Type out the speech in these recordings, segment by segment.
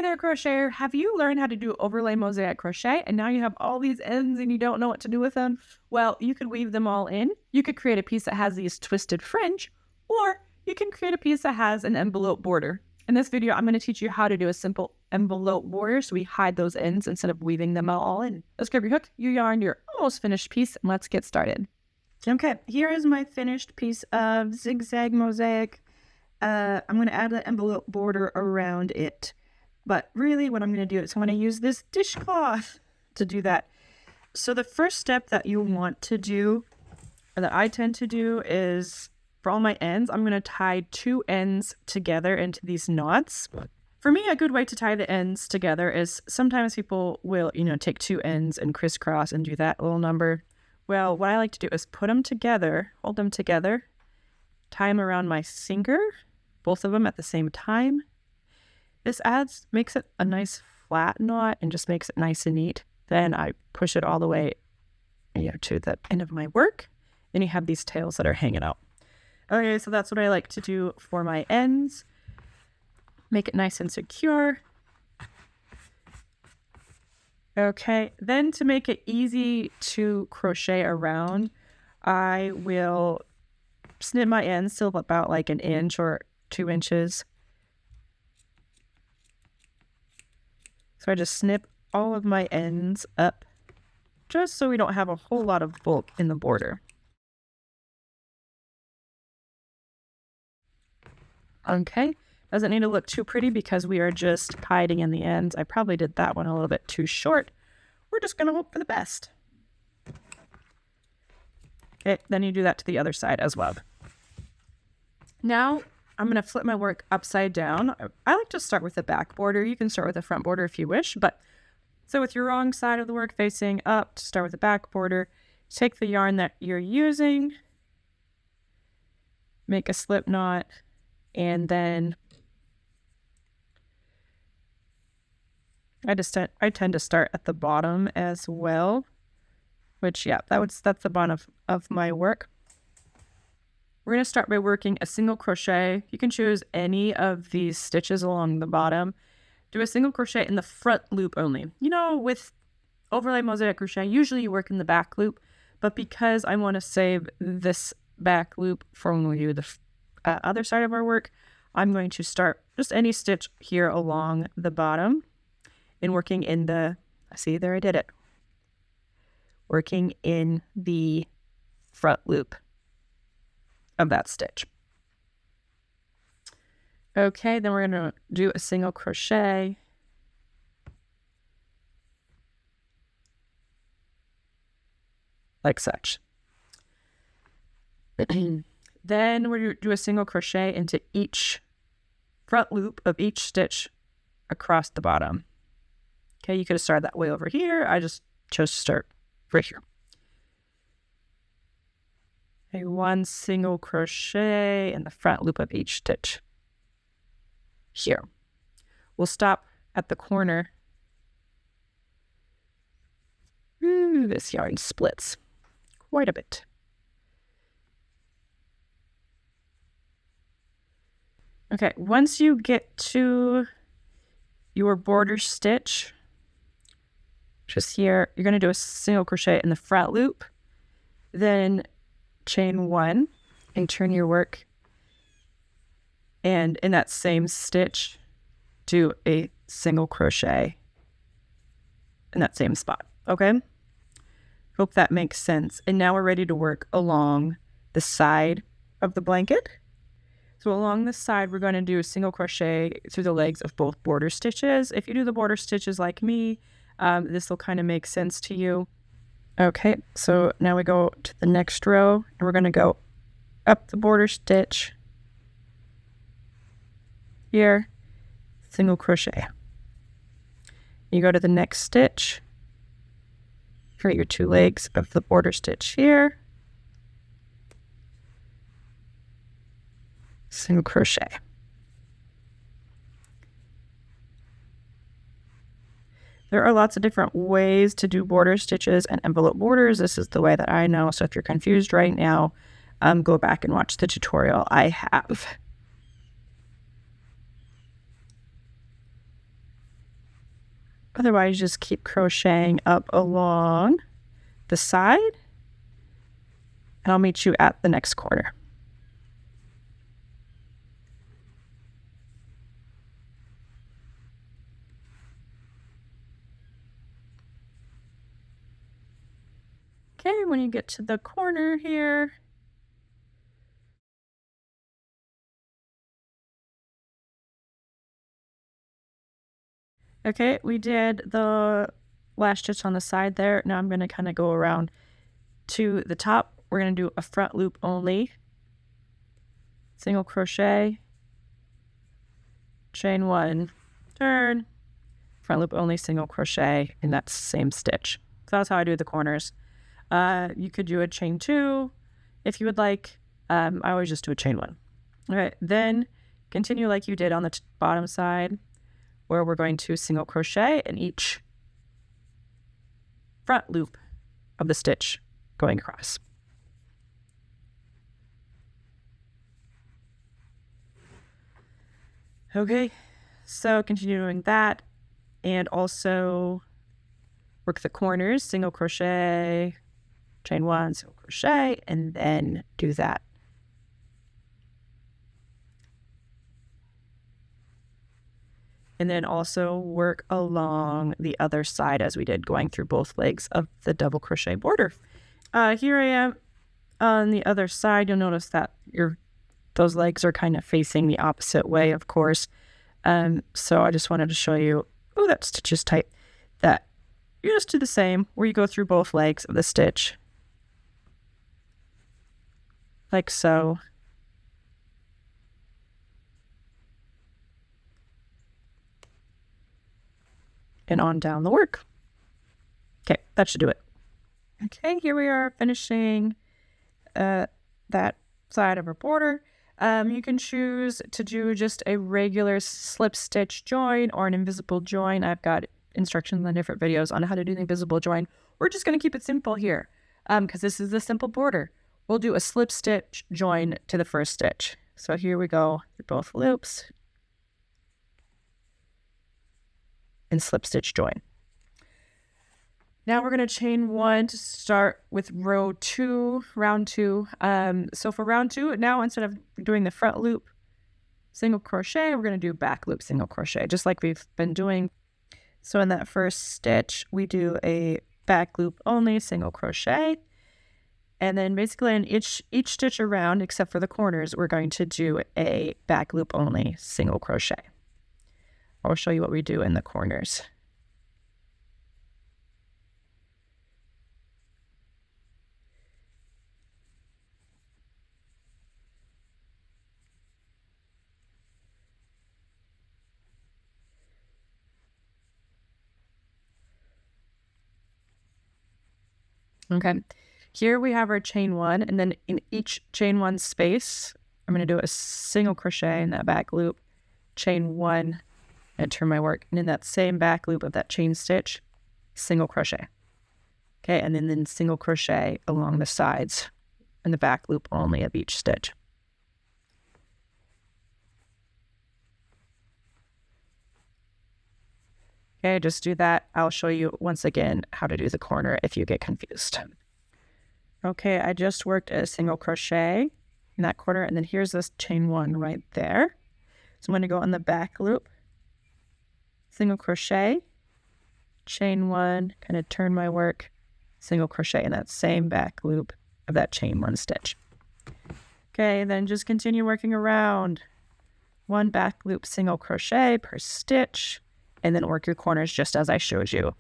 there, crocheter. Have you learned how to do overlay mosaic crochet and now you have all these ends and you don't know what to do with them? Well, you could weave them all in. You could create a piece that has these twisted fringe, or you can create a piece that has an envelope border. In this video, I'm going to teach you how to do a simple envelope border so we hide those ends instead of weaving them all in. Let's grab your hook, your yarn, your almost finished piece, and let's get started. Okay, here is my finished piece of zigzag mosaic. I'm going to add the envelope border around it. But really what I'm going to do is I'm going to use this dishcloth to do that. So the first step that you want to do, or that I tend to do, is for all my ends, I'm going to tie two ends together into these knots. For me, a good way to tie the ends together is sometimes people will, take two ends and crisscross and do that little number. Well, what I like to do is put them together, hold them together, tie them around my finger, both of them at the same time. This makes it a nice flat knot and just makes it nice and neat. Then I push it all the way to the end of my work, and you have these tails that are hanging out. Okay, so that's what I like to do for my ends. Make it nice and secure. Okay, then to make it easy to crochet around, I will snip my ends till about like an inch or 2 inches. So I just snip all of my ends up just so we don't have a whole lot of bulk in the border. Okay, doesn't need to look too pretty because we are just hiding in the ends. I probably did that one a little bit too short. We're just going to hope for the best. Okay, then you do that to the other side as well. Now I'm going to flip my work upside down. I like to start with the back border. You can start with the front border if you wish, but so with your wrong side of the work facing up, to start with the back border, take the yarn that you're using, make a slip knot, and then I tend to start at the bottom as well, which that's the bottom of my work. We're going to start by working a single crochet. You can choose any of these stitches along the bottom. Do a single crochet in the front loop only. With overlay mosaic crochet, usually you work in the back loop, but because I want to save this back loop for when we do the other side of our work, I'm going to start just any stitch here along the bottom and working in the, see there I did it, working in the front loop of that stitch. Okay, then we're going to do a single crochet like such. Then we're going to do a single crochet into each front loop of each stitch across the bottom. Okay, you could have started that way over here. I just chose to start right here. Okay, one single crochet in the front loop of each stitch here. We'll stop at the corner. Ooh, this yarn splits quite a bit. Okay, once you get to your border stitch, just here, you're going to do a single crochet in the front loop, then chain one and turn your work, and in that same stitch do a single crochet in that same spot. Okay, hope that makes sense. And now we're ready to work along the side of the blanket. So along the side, we're going to do a single crochet through the legs of both border stitches. If you do the border stitches like me, this will kind of make sense to you. Okay, so now we go to the next row, and we're going to go up the border stitch here, single crochet. You go to the next stitch, for your two legs of the border stitch here, single crochet. There are lots of different ways to do border stitches and envelope borders. This is the way that I know. So if you're confused right now, go back and watch the tutorial I have. Otherwise, just keep crocheting up along the side, and I'll meet you at the next corner. Okay, when you get to the corner here, okay, we did the last stitch on the side there. Now I'm going to kind of go around to the top. We're going to do a front loop only, single crochet, chain one, turn, front loop only, single crochet in that same stitch. So that's how I do the corners. You could do a chain two if you would like. I always just do a chain one. All right, then continue like you did on the bottom side, where we're going to single crochet in each front loop of the stitch going across. Okay, so continue doing that, and also work the corners, single crochet, chain one, single crochet, and then do that. And then also work along the other side as we did, going through both legs of the double crochet border. Here I am on the other side. You'll notice that those legs are kind of facing the opposite way, of course. So I just wanted to show you, oh, that stitch is tight, that you just do the same where you go through both legs of the stitch, like so. And on down the work. Okay, that should do it. Okay, here we are finishing that side of our border. You can choose to do just a regular slip stitch join or an invisible join. I've got instructions on different videos on how to do the invisible join. We're just going to keep it simple here because this is a simple border. We'll do a slip stitch join to the first stitch. So here we go through both loops and slip stitch join. Now we're going to chain one to start with round two. So for round two, now instead of doing the front loop single crochet, we're going to do back loop single crochet, just like we've been doing. So in that first stitch, we do a back loop only single crochet. And then basically in each stitch around, except for the corners, we're going to do a back loop only single crochet. I'll show you what we do in the corners. Okay, here we have our chain one, and then in each chain one space, I'm going to do a single crochet in that back loop, chain one, and turn my work. And in that same back loop of that chain stitch, single crochet. Okay, and then single crochet along the sides in the back loop only of each stitch. Okay, just do that. I'll show you once again how to do the corner if you get confused. Okay, I just worked a single crochet in that corner, and then here's this chain one right there. So I'm going to go on the back loop, single crochet, chain one, kind of turn my work, single crochet in that same back loop of that chain one stitch. Okay, then just continue working around. One back loop single crochet per stitch, and then work your corners just as I showed you.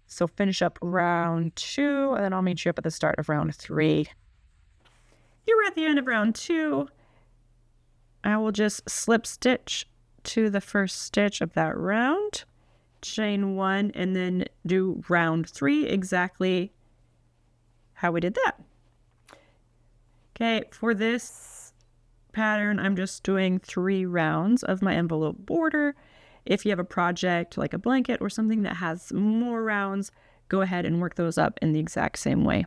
So finish up round two, and then I'll meet you up at the start of round three. Here we're at the end of round two. I will just slip stitch to the first stitch of that round, chain one, and then do round three exactly how we did that. Okay, for this pattern, I'm just doing 3 rounds of my envelope border. If you have a project like a blanket or something that has more rounds, go ahead and work those up in the exact same way.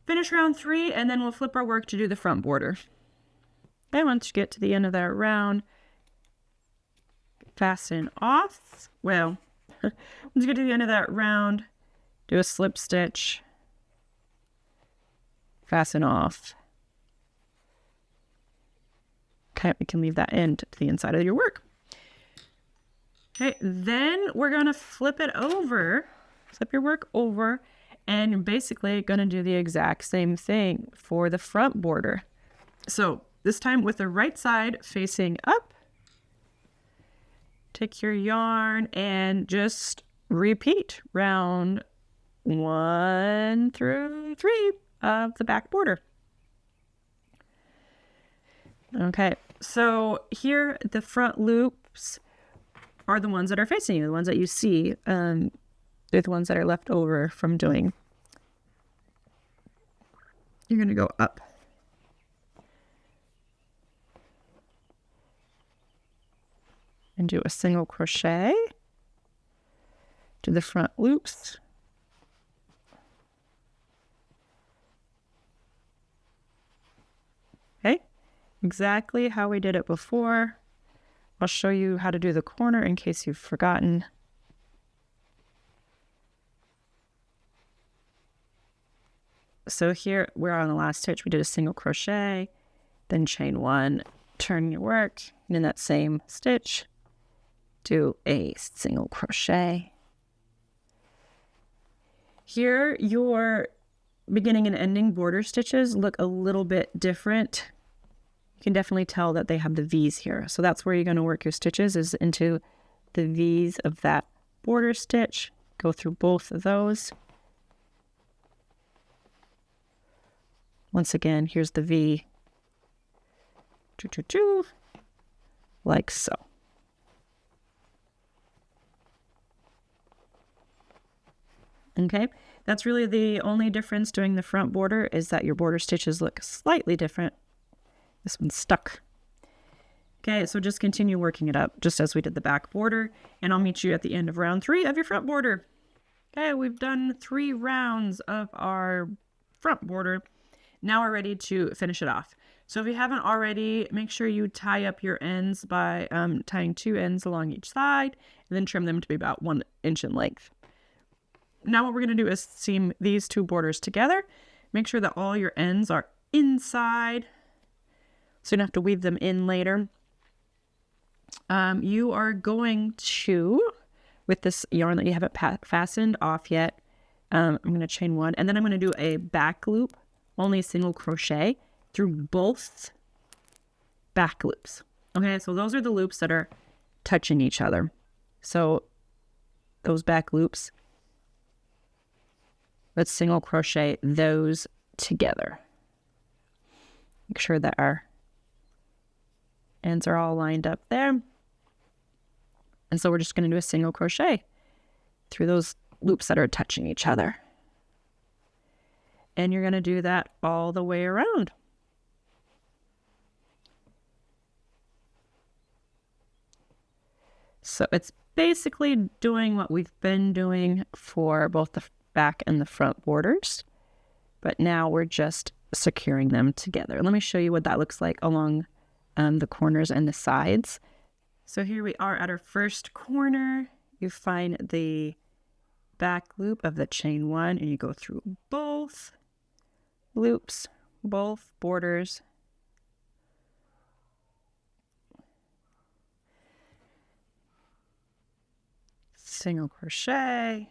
Finish round 3, and then we'll flip our work to do the front border. And once you get to the end of that round, fasten off. Well, once you get to the end of that round, do a slip stitch, fasten off. Okay, we can leave that end to the inside of your work. Okay, then we're gonna flip your work over, and you're basically gonna do the exact same thing for the front border. So this time with the right side facing up, take your yarn and just repeat round 1 through 3 of the back border. Okay, so here the front loops are the ones that are facing you, the ones that you see. They're the ones that are left over from doing. You're going to go up. And do a single crochet to the front loops. Okay, exactly how we did it before. I'll show you how to do the corner in case you've forgotten. So here we're on the last stitch. We did a single crochet, then chain 1, turn your work, and in that same stitch, do a single crochet. Here, your beginning and ending border stitches look a little bit different. You can definitely tell that they have the V's here. So that's where you're going to work your stitches, is into the V's of that border stitch. Go through both of those. Once again, here's the V. Like so. Okay, that's really the only difference doing the front border, is that your border stitches look slightly different. This one's stuck. Okay, so just continue working it up just as we did the back border, and I'll meet you at the end of round 3 of your front border. Okay, we've done 3 rounds of our front border. Now we're ready to finish it off. So if you haven't already, make sure you tie up your ends by tying 2 ends along each side, and then trim them to be about 1 inch in length. Now what we're going to do is seam these 2 borders together. Make sure that all your ends are inside, so you don't have to weave them in later. You are going to, with this yarn that you haven't fastened off yet, I'm going to chain 1, and then I'm going to do a back loop, only single crochet through both back loops. Okay, so those are the loops that are touching each other. So those back loops, let's single crochet those together. Make sure that our ends are all lined up there. And so we're just going to do a single crochet through those loops that are touching each other. And you're going to do that all the way around. So it's basically doing what we've been doing for both the back and the front borders, but now we're just securing them together. Let me show you what that looks like along the corners and the sides. So here we are at our first corner. You find the back loop of the chain 1, and you go through both loops, both borders. Single crochet,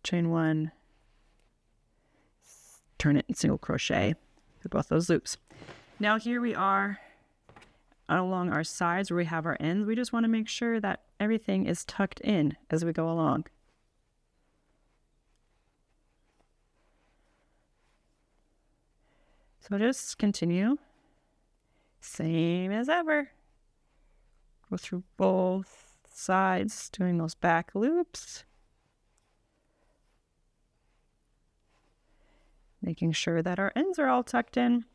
chain 1, turn it and single crochet through both those loops. Now here we are along our sides where we have our ends. We just want to make sure that everything is tucked in as we go along. So just continue, same as ever. Go through both sides, doing those back loops. Making sure that our ends are all tucked in.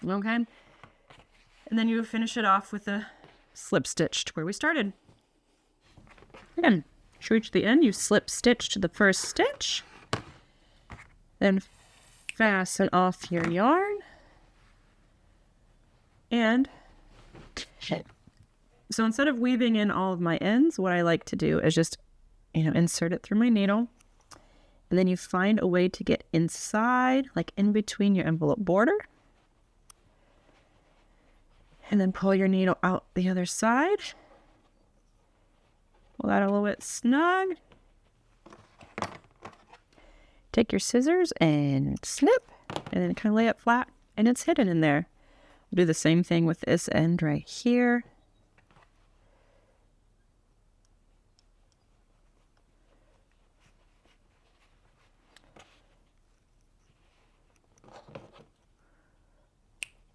Okay. And then you finish it off with a slip stitch to where we started. Again, to reach the end, you slip stitch to the first stitch. Then fasten off your yarn. And So instead of weaving in all of my ends, what I like to do is just, insert it through my needle. And then you find a way to get inside, like in between your envelope border. And then pull your needle out the other side. Pull that a little bit snug. Take your scissors and snip, and then kind of lay it flat, and it's hidden in there. We'll do the same thing with this end right here.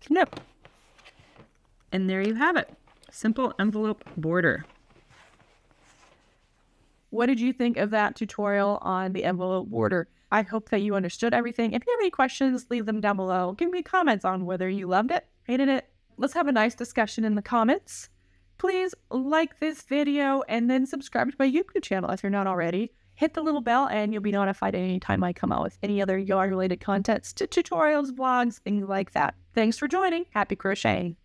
Snip. And there you have it. Simple envelope border. What did you think of that tutorial on the envelope border? I hope that you understood everything. If you have any questions, leave them down below. Give me comments on whether you loved it, hated it. Let's have a nice discussion in the comments. Please like this video and then subscribe to my YouTube channel if you're not already. Hit the little bell and you'll be notified anytime I come out with any other yarn-related content, tutorials, vlogs, things like that. Thanks for joining. Happy crocheting.